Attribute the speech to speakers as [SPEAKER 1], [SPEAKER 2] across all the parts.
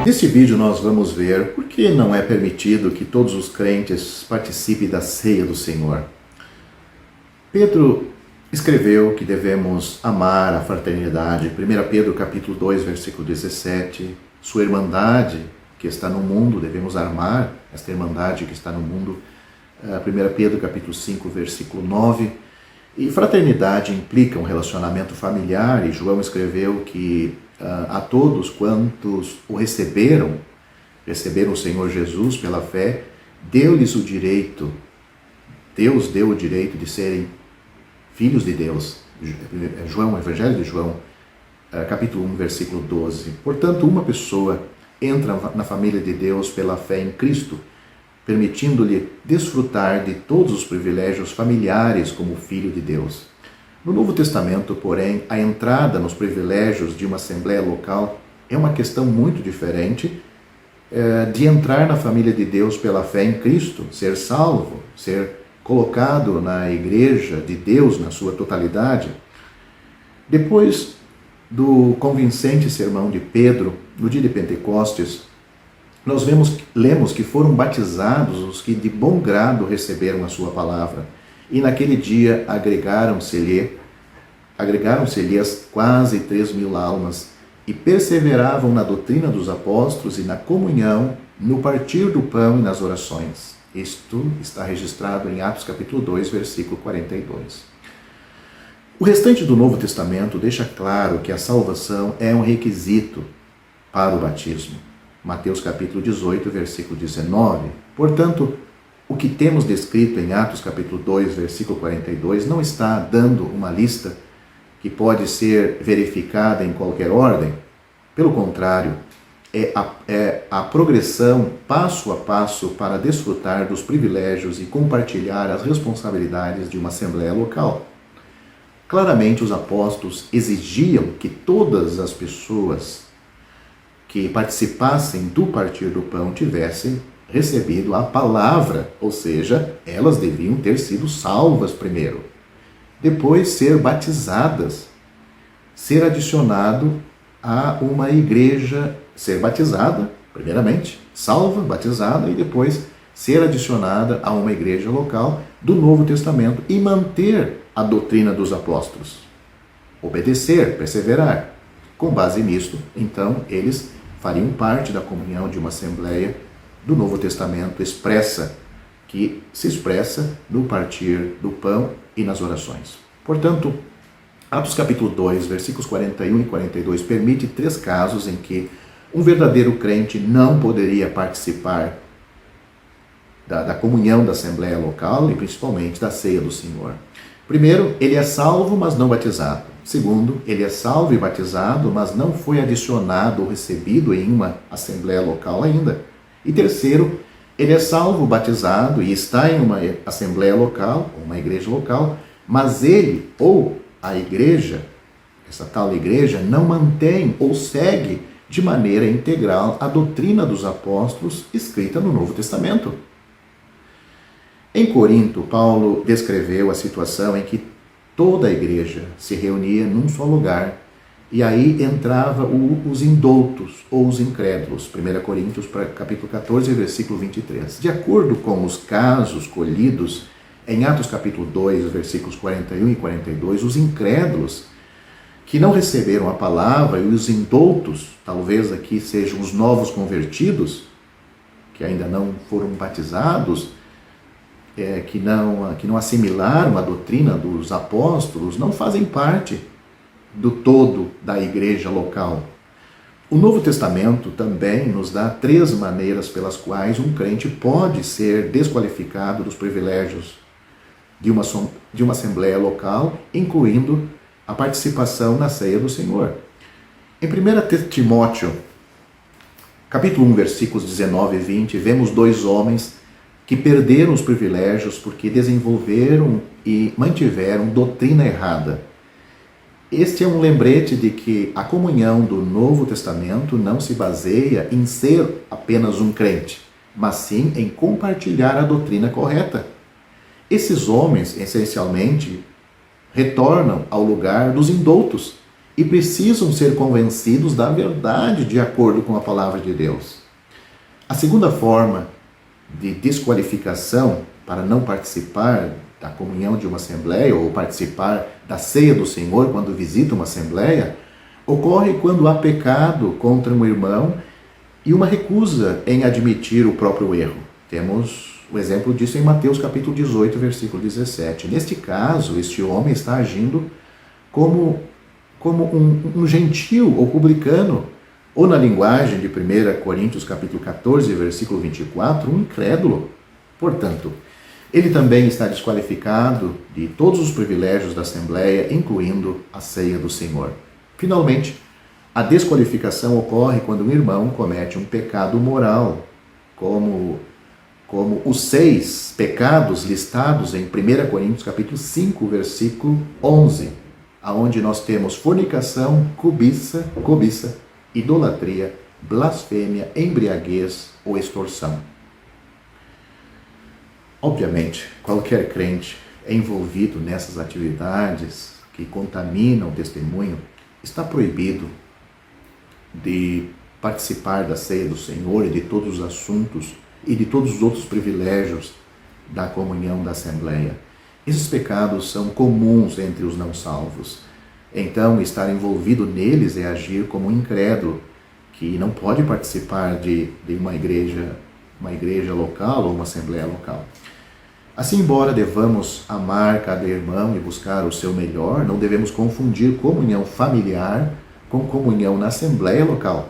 [SPEAKER 1] Neste vídeo nós vamos ver por que não é permitido que todos os crentes participem da ceia do Senhor. Pedro escreveu que devemos amar a fraternidade. 1 Pedro capítulo 2, versículo 17. Sua irmandade que está no mundo, devemos amar esta irmandade que está no mundo. 1 Pedro capítulo 5, versículo 9. E fraternidade implica um relacionamento familiar, e João escreveu que a todos quantos o receberam o Senhor Jesus pela fé, deu-lhes o direito, Deus deu o direito de serem filhos de Deus. Evangelho de João, capítulo 1, versículo 12. Portanto, uma pessoa entra na família de Deus pela fé em Cristo, permitindo-lhe desfrutar de todos os privilégios familiares como filho de Deus. No Novo Testamento, porém, a entrada nos privilégios de uma assembleia local é uma questão muito diferente de entrar na família de Deus pela fé em Cristo, ser salvo, ser colocado na igreja de Deus na sua totalidade. Depois do convincente sermão de Pedro, no dia de Pentecostes, nós lemos que foram batizados os que de bom grado receberam a sua palavra. E naquele dia agregaram-se-lhe quase 3.000 almas e perseveravam na doutrina dos apóstolos e na comunhão, no partir do pão e nas orações. Isto está registrado em Atos capítulo 2, versículo 42. O restante do Novo Testamento deixa claro que a salvação é um requisito para o batismo. Mateus capítulo 18, versículo 19. Portanto, o que temos descrito em Atos capítulo 2, versículo 42, não está dando uma lista que pode ser verificada em qualquer ordem. Pelo contrário, é a progressão passo a passo para desfrutar dos privilégios e compartilhar as responsabilidades de uma assembleia local. Claramente, os apóstolos exigiam que todas as pessoas que participassem do partir do pão tivessem recebido a palavra, ou seja, elas deviam ter sido salvas primeiro, depois ser batizadas, ser adicionado a uma igreja, ser batizada, primeiramente, salva, batizada, e depois ser adicionada a uma igreja local do Novo Testamento e manter a doutrina dos apóstolos, obedecer, perseverar. Com base nisto, então, eles fariam parte da comunhão de uma assembleia do Novo Testamento que se expressa no partir do pão e nas orações. Portanto, Atos capítulo 2, versículos 41 e 42 permite 3 casos em que um verdadeiro crente não poderia participar da comunhão da assembleia local e principalmente da ceia do Senhor. Primeiro, ele é salvo, mas não batizado. Segundo, ele é salvo e batizado, mas não foi adicionado ou recebido em uma assembleia local ainda. E terceiro, ele é salvo, batizado e está em uma assembleia local, uma igreja local, mas ele ou a igreja, essa tal igreja, não mantém ou segue de maneira integral a doutrina dos apóstolos escrita no Novo Testamento. Em Corinto, Paulo descreveu a situação em que toda a igreja se reunia num só lugar, e aí entrava os indoutos ou os incrédulos. 1 Coríntios capítulo 14, versículo 23. De acordo com os casos colhidos em Atos capítulo 2, versículos 41 e 42, os incrédulos que não receberam a palavra e os indoutos, talvez aqui sejam os novos convertidos, que ainda não foram batizados, que não assimilaram a doutrina dos apóstolos, não fazem parte do todo da igreja local. O Novo Testamento também nos dá 3 maneiras pelas quais um crente pode ser desqualificado dos privilégios de uma assembleia local, incluindo a participação na ceia do Senhor. Em 1 Timóteo, capítulo 1, versículos 19 e 20, vemos 2 homens que perderam os privilégios porque desenvolveram e mantiveram doutrina errada. Este é um lembrete de que a comunhão do Novo Testamento não se baseia em ser apenas um crente, mas sim em compartilhar a doutrina correta. Esses homens, essencialmente, retornam ao lugar dos indoutos e precisam ser convencidos da verdade de acordo com a palavra de Deus. A segunda forma de desqualificação para não participar da comunhão de uma assembleia ou participar da ceia do Senhor quando visita uma assembleia ocorre quando há pecado contra um irmão e uma recusa em admitir o próprio erro. Temos o exemplo disso em Mateus capítulo 18, versículo 17. Neste caso, este homem está agindo como um gentil ou publicano, ou na linguagem de 1 Coríntios capítulo 14, versículo 24, um incrédulo. Portanto, ele também está desqualificado de todos os privilégios da Assembleia, incluindo a ceia do Senhor. Finalmente, a desqualificação ocorre quando um irmão comete um pecado moral, como os 6 pecados listados em 1 Coríntios capítulo 5, versículo 11, aonde nós temos fornicação, cobiça, idolatria, blasfêmia, embriaguez ou extorsão. Obviamente, qualquer crente envolvido nessas atividades que contaminam o testemunho está proibido de participar da ceia do Senhor e de todos os assuntos e de todos os outros privilégios da comunhão da Assembleia. Esses pecados são comuns entre os não salvos. Então, estar envolvido neles é agir como um incrédulo, que não pode participar de uma igreja local ou uma assembleia local. Assim, embora devamos amar cada irmão e buscar o seu melhor, não devemos confundir comunhão familiar com comunhão na assembleia local.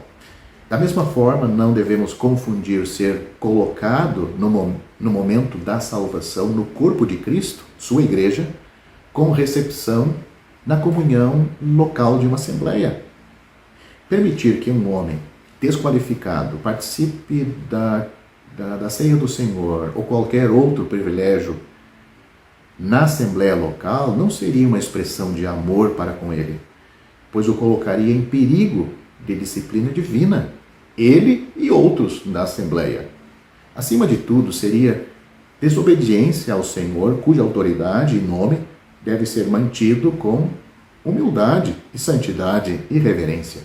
[SPEAKER 1] Da mesma forma, não devemos confundir ser colocado no momento da salvação no corpo de Cristo, sua igreja, com recepção na comunhão local de uma assembleia. Permitir que um homem desqualificado participe da ceia do Senhor ou qualquer outro privilégio na assembleia local não seria uma expressão de amor para com ele, pois o colocaria em perigo de disciplina divina, ele e outros da assembleia. Acima de tudo, seria desobediência ao Senhor, cuja autoridade e nome deve ser mantido com humildade e santidade e reverência.